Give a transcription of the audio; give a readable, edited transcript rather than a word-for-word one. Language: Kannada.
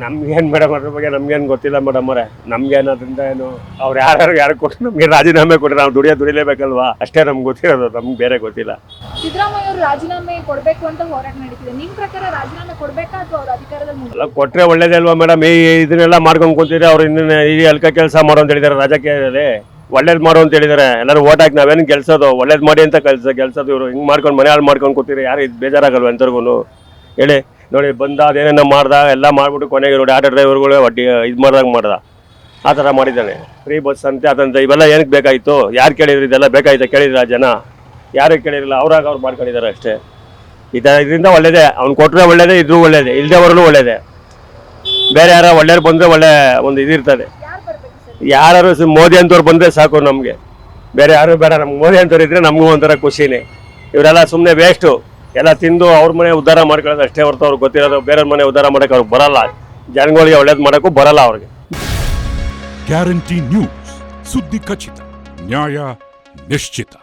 ನಮ್ಗೇನು ಮೇಡಮ್ ಅದ್ರ ಬಗ್ಗೆ ನಮ್ಗೇನು ಗೊತ್ತಿಲ್ಲ ಮೇಡಮ್ ಅವರೇ. ನಮ್ಗೇನದ್ರಿಂದ ಏನು ಅವ್ರು ಯಾರು ಕೊಟ್ಟು ನಮಗೆ ರಾಜೀನಾಮೆ ಕೊಟ್ಟರೆ ನಾವು ದುಡಿಲೇಬೇಕಲ್ವಾ, ಅಷ್ಟೇ ನಮ್ಗೆ ಗೊತ್ತಿರೋದು, ನಮ್ಗೆ ಬೇರೆ ಗೊತ್ತಿಲ್ಲ. ಸಿದ್ದರಾಮಯ್ಯ ಅವರು ರಾಜೀನಾಮೆ ಕೊಡಬೇಕು ಅಂತ ಹೋರಾಟ ನಡೀತಿದೆ. ನಿಮ್ಮ ಪ್ರಕಾರ ರಾಜೀನಾಮೆ ಕೊಡಬೇಕಾ ಅಥವಾ ಅವ್ರ ಅಧಿಕಾರದಲ್ಲಿ ಅಲ್ಲ ಕೊಟ್ಟರೆ ಒಳ್ಳೇದೇ ಅಲ್ವಾ ಮೇಡಮ್. ಇದನ್ನೆಲ್ಲ ಮಾಡ್ಕೊಂಡು ಕೂತಿದ್ರೆ ಅವ್ರು ಇನ್ನೂ ಈ ಅಲ್ಕ ಕೆಲಸ ಮಾಡೋ ಅಂತ ಹೇಳಿದ್ದಾರೆ ರಾಜಕೀಯದಲ್ಲಿ. ಒಳ್ಳೇದು ಮಾಡು ಅಂತ ಹೇಳಿದ್ದಾರೆ. ಎಲ್ಲರೂ ಓಟ್ ಹಾಕಿ ನಾವೇನು ಗೆಲ್ಸೋದು, ಒಳ್ಳೇದು ಮಾಡಿ ಅಂತ ಗೆಲ್ಸೋದು. ಇವರು ಹಿಂಗೆ ಮಾಡ್ಕೊಂಡು ಮನೆ ಹಾಳು ಮಾಡ್ಕೊಂಡು ಕೂತಿರಿ, ಯಾರು ಇದು ಬೇಜಾರಾಗಲ್ವ ಎಂತರ್ಗು ಹೇಳಿ. ನೋಡಿ ಬಂದ ಅದೇನೇನೋ ಮಾಡ್ದ, ಎಲ್ಲ ಮಾಡ್ಬಿಟ್ಟು ಕೊನೆಗೆ ನೋಡಿ ಆಟೋ ಡ್ರೈವರ್ಗಳು ಒಡ್ಡಿ ಇದು ಮಾಡ್ದ, ಆ ಥರ ಮಾಡಿದ್ದಾನೆ. ಫ್ರೀ ಬಸ್ ಅಂತೆ ಅದಂತ ಇವೆಲ್ಲ ಏನಕ್ಕೆ ಬೇಕಾಯಿತು? ಯಾರು ಕೇಳಿದ್ರು? ಇದೆಲ್ಲ ಬೇಕಾಯ್ತು ಕೇಳಿದ್ರ ಜನ? ಯಾರು ಕೇಳಿರಲಿಲ್ಲ, ಅವ್ರಾಗ ಅವ್ರು ಮಾಡ್ಕೊಂಡಿದ್ದಾರೆ ಅಷ್ಟೇ. ಇದರಿಂದ ಒಳ್ಳೇದೇ, ಅವ್ನು ಕೊಟ್ಟರೆ ಒಳ್ಳೇದೇ, ಇದ್ರೂ ಒಳ್ಳೇದೇ, ಇಲ್ಲದೆವರೆಗೂ ಒಳ್ಳೇದೇ. ಬೇರೆ ಯಾರೋ ಒಳ್ಳೆಯವ್ರು ಬಂದರೆ ಒಳ್ಳೆ ಒಂದು ಇದಿರ್ತದೆ. ಯಾರು ಮೋದಿ ಅಂತವ್ರು ಬಂದರೆ ಸಾಕು ನಮಗೆ, ಬೇರೆ ಯಾರು ಬೇಡ. ನಮ್ಗೆ ಮೋದಿ ಅಂತವ್ರು ಇದ್ದರೆ ನಮಗೂ ಒಂಥರ ಖುಷಿನೇ. ಇವರೆಲ್ಲ ಸುಮ್ಮನೆ ವೇಸ್ಟು, ಎಲ್ಲ ತಿಂದು ಅವ್ರ ಮನೆ ಉದ್ಧಾರ ಮಾಡ್ಕೊಳ್ಳೋದು ಅಷ್ಟೇ ಹೊರತು ಅವ್ರಿಗೆ ಗೊತ್ತಿರೋದು ಬೇರೆಯವ್ರ ಮನೆ ಉದ್ಧಾರ ಮಾಡೋಕೆ ಅವ್ರಿಗೆ ಬರಲ್ಲ. ಜನಗಳಿಗೆ ಒಳ್ಳೇದು ಮಾಡೋಕ್ಕೂ ಬರಲ್ಲ ಅವ್ರಿಗೆ. ಗ್ಯಾರಂಟಿ ನ್ಯೂಸ್, ಸುದ್ದಿ ಖಚಿತ, ನ್ಯಾಯ ನಿಶ್ಚಿತ.